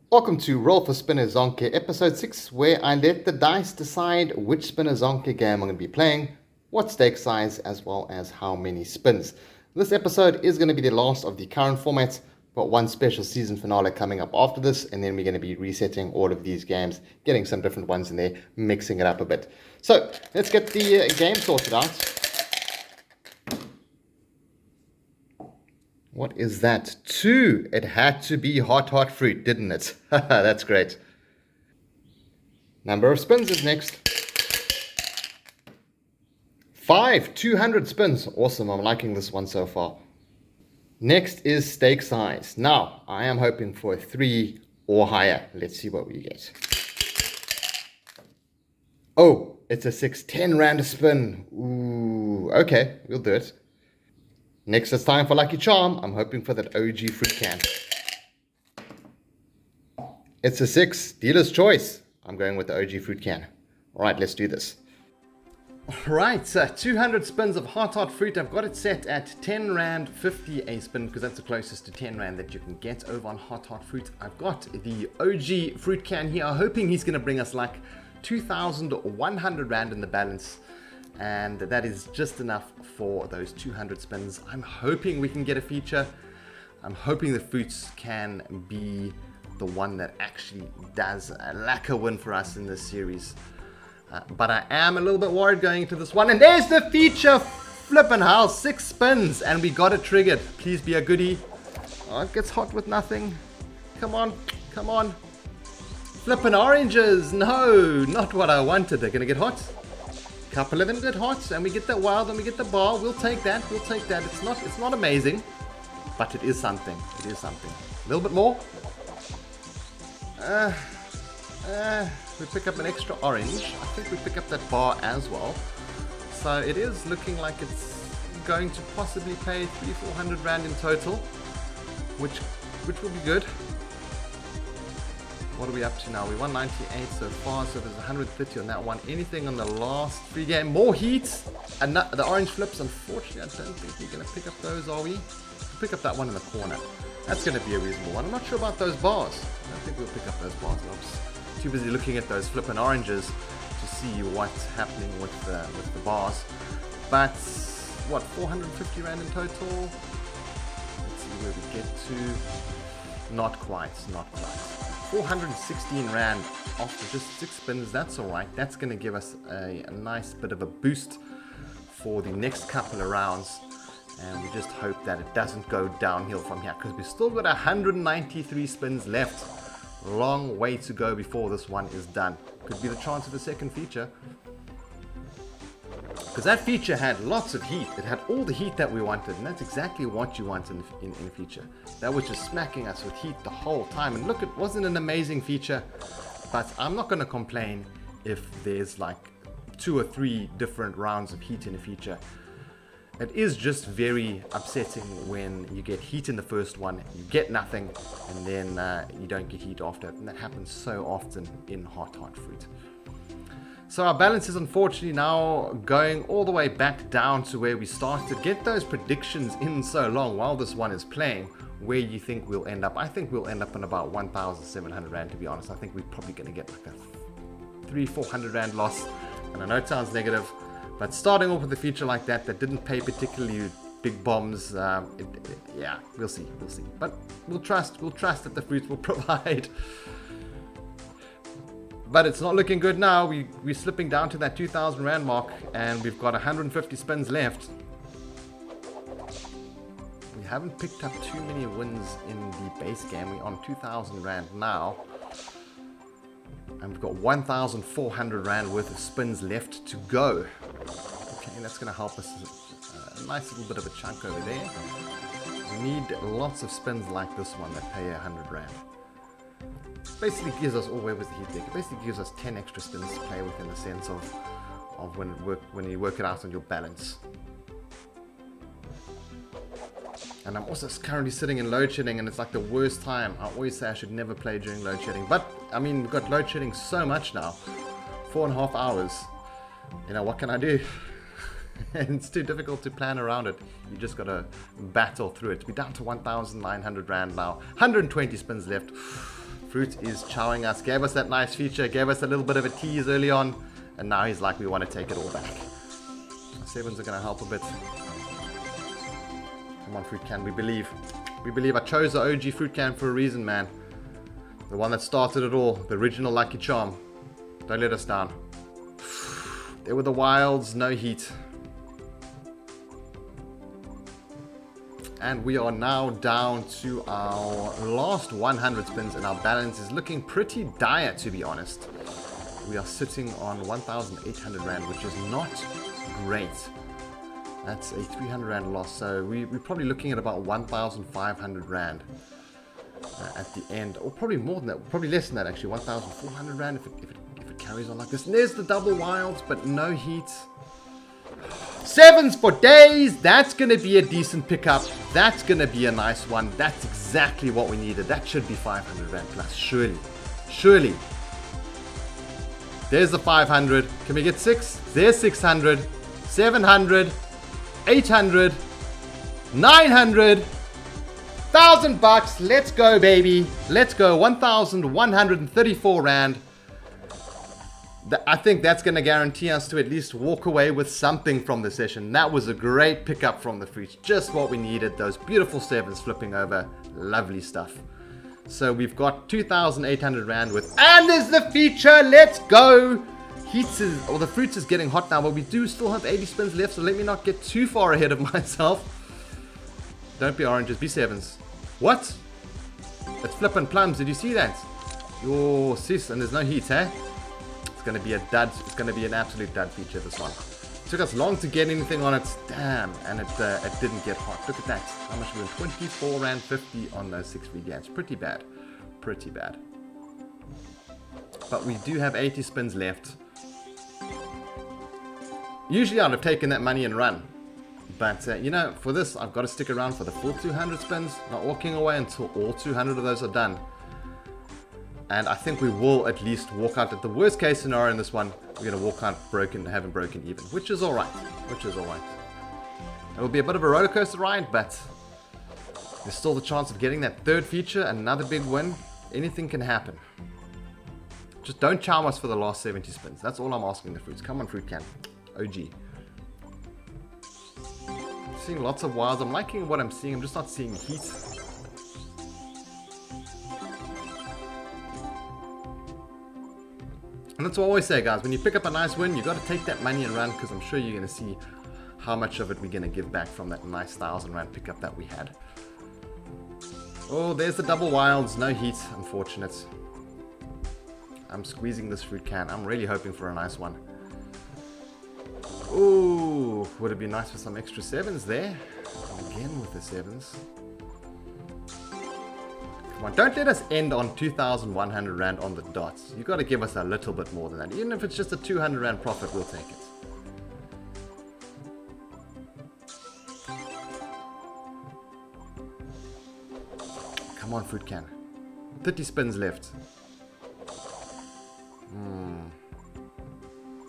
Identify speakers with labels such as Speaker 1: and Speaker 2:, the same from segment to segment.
Speaker 1: Welcome to Roll for Spina Zonke, episode 6, where I let the dice decide which Spina Zonke game I'm going to be playing, what stake size, as well as how many spins. This episode is going to be the last of the current formats, but one special season finale coming up after this, and then we're going to be resetting all of these games, getting some different ones in there, mixing it up a bit. So, let's get the game sorted out. What is that? 2. It had to be hot fruit, didn't it? That's great. Number of spins is next. 5. 200 spins. Awesome. I'm liking this one so far. Next is stake size. Now, I am hoping for a 3 or higher. Let's see what we get. Oh, it's a 6. 10 rand a spin. Ooh, okay. We'll do it. Next, it's time for Lucky Charm. I'm hoping for that OG fruit can. It's a 6. Dealer's choice. I'm going with the OG fruit can. All right, let's do this. All right, 200 spins of hot fruit. I've got it set at 10 rand 50 a spin because that's the closest to 10 rand that you can get over on hot fruit. I've got the OG fruit can here. I'm hoping he's going to bring us like 2,100 rand in the balance. And that is just enough for those 200 spins. I'm hoping we can get a feature. I'm hoping the fruits can be the one that actually does a lacquer win for us in this series. But I am a little bit worried going into this one. And there's the feature! Flippin' hell, 6 spins and we got it triggered. Please be a goodie. Oh, it gets hot with nothing. Come on, come on. Flippin' oranges! No, not what I wanted. They're gonna get hot. Couple of them get hot and we get that wild and we get the bar. We'll take that. It's not amazing, but it is something. A little bit more. We pick up an extra orange. I think we pick up that bar as well. So it is looking like it's going to possibly pay 300-400 rand in total, which will be good. What are we up to now? We're 198 so far, so there's 130 on that one. Anything on the last free game? More heat! And the orange flips, unfortunately, I don't think we're going to pick up those, are we? We'll pick up that one in the corner. That's going to be a reasonable one. I'm not sure about those bars. I don't think we'll pick up those bars. I'm just too busy looking at those flippin' oranges to see what's happening with the bars. But, what, 450 rand in total? Let's see where we get to. Not quite. 416 rand after just 6 spins. That's alright. That's going to give us a nice bit of a boost for the next couple of rounds, and we just hope that it doesn't go downhill from here because we've still got 193 spins left. Long way to go before this one is done. Could be the chance of a second feature, because that feature had lots of heat. It had all the heat that we wanted, and that's exactly what you want in a feature. That was just smacking us with heat the whole time. And look, it wasn't an amazing feature, but I'm not going to complain if there's like 2 or 3 different rounds of heat in a feature. It is just very upsetting when you get heat in the first one, you get nothing, and then you don't get heat after it. And that happens so often in hot fruit. So our balance is unfortunately now going all the way back down to where we started. Get those predictions in so long while this one is playing, where you think we'll end up. I think we'll end up in about 1,700 rand, to be honest. I think we're probably going to get like a 300-400 rand loss. And I know it sounds negative, but starting off with a feature like that didn't pay particularly big bombs, yeah, we'll see. But we'll trust that the fruits will provide. But it's not looking good now. We're slipping down to that 2,000 rand mark, and we've got 150 spins left. We haven't picked up too many wins in the base game. We're on 2,000 rand now, and we've got 1,400 rand worth of spins left to go. Okay, that's going to help us a nice little bit of a chunk over there. We need lots of spins like this one that pay 100 rand. Basically gives us, where was the heat deck? It basically gives us 10 extra spins to play with in the sense of when you work it out on your balance. And I'm also currently sitting in load shedding, and it's like the worst time. I always say I should never play during load shedding, but I mean, we've got load shedding so much now, 4.5 hours. You know, what can I do? It's too difficult to plan around it. You just got to battle through it. We're down to 1,900 rand now. 120 spins left. Fruit is chowing us. Gave us that nice feature, gave us a little bit of a tease early on, and now he's like, we want to take it all back. Sevens are going to help a bit. Come on, Fruit Can, we believe. We believe. I chose the OG Fruit Can for a reason, man. The one that started it all. The original Lucky Charm. Don't let us down. There were the wilds, no heat. And we are now down to our last 100 spins, and our balance is looking pretty dire, to be honest. We are sitting on 1,800 Rand, which is not great. That's a 300 Rand loss, so we're probably looking at about 1,500 Rand at the end, or probably more than that, probably less than that actually, 1,400 Rand if it carries on like this. And there's the double wilds, but no heat. Sevens for days. That's going to be a decent pickup. That's going to be a nice one. That's exactly what we needed. That should be 500 Rand plus, surely. Surely. There's the 500. Can we get 6? There's 600. 700. 800. 900. 1,000 bucks. Let's go, baby. Let's go. 1,134 Rand. I think that's going to guarantee us to at least walk away with something from the session. That was a great pickup from the fruits. Just what we needed. Those beautiful sevens flipping over. Lovely stuff. So we've got 2,800 Rand with... And there's the feature. Let's go. The fruits is getting hot now, but we do still have 80 spins left. So let me not get too far ahead of myself. Don't be oranges. Be sevens. What? It's flipping plums. Did you see that? Oh, sis. And there's no heat, eh? Going to be a dud. It's going to be an absolute dud feature, this one. It took us long to get anything on it. Damn. And it didn't get hot. Look at that. How much we were? 24 Rand 50 on those 6 free games. Pretty bad. Pretty bad. But we do have 80 spins left. Usually I'd have taken that money and run. But, you know, for this, I've got to stick around for the full 200 spins. Not walking away until all 200 of those are done. And I think we will at least walk out at the worst case scenario in this one. We're going to walk out haven't broken even, which is alright. It will be a bit of a roller coaster ride, but there's still the chance of getting that third feature, another big win. Anything can happen. Just don't chow us for the last 70 spins. That's all I'm asking the fruits. Come on, Fruit Can. OG. Seeing lots of wilds. I'm liking what I'm seeing. I'm just not seeing heat. And that's what I always say, guys, when you pick up a nice win, you got to take that money and run, because I'm sure you're going to see how much of it we're going to give back from that nice 1,000 Rand pickup that we had. Oh, there's the double wilds. No heat, unfortunate. I'm squeezing this Fruit Can. I'm really hoping for a nice one. Ooh, would it be nice for some extra sevens there? Again with the sevens. Come on, don't let us end on 2,100 Rand on the dots. You've got to give us a little bit more than that. Even if it's just a 200 Rand profit, we'll take it. Come on, Fruit Can. 30 spins left.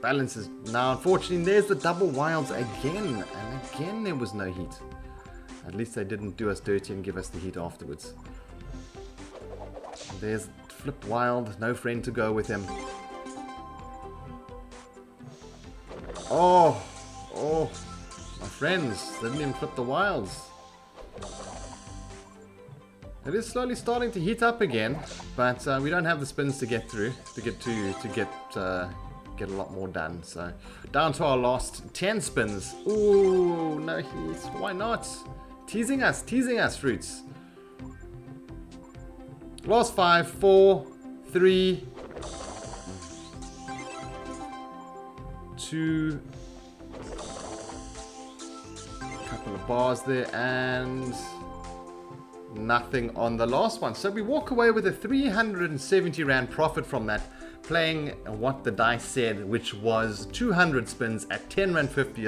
Speaker 1: Balance is now, unfortunately, there's the double wilds again. And again, there was no heat. At least they didn't do us dirty and give us the heat afterwards. There's Flip Wild, no friend to go with him. Oh, my friends, they didn't even flip the wilds. It is slowly starting to heat up again, but we don't have the spins to get through, to get a lot more done. So down to our last 10 spins. Ooh, no heat. Why not? Teasing us, fruits. Last 5, 4, 3, 2, couple of bars there, and nothing on the last one. So we walk away with a 370 Rand profit from that, playing what the dice said, which was 200 spins at 10 Rand 50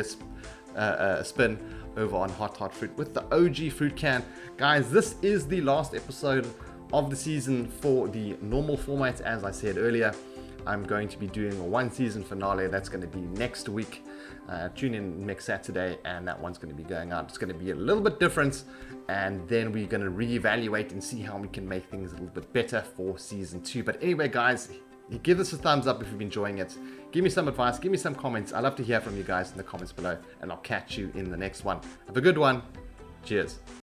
Speaker 1: a spin over on Hot Fruit with the OG Fruit Can. Guys, this is the last episode of the season for the normal format, as I said earlier. I'm going to be doing a 1-season finale. That's going to be next week. Tune in next Saturday, and that one's going to be going out. It's going to be a little bit different, and then we're going to reevaluate and see how we can make things a little bit better for season 2. But anyway, guys, give this a thumbs up if you've been enjoying it. Give me some advice, give me some comments. I love to hear from you guys in the comments below, and I'll catch you in the next one. Have a good one. Cheers.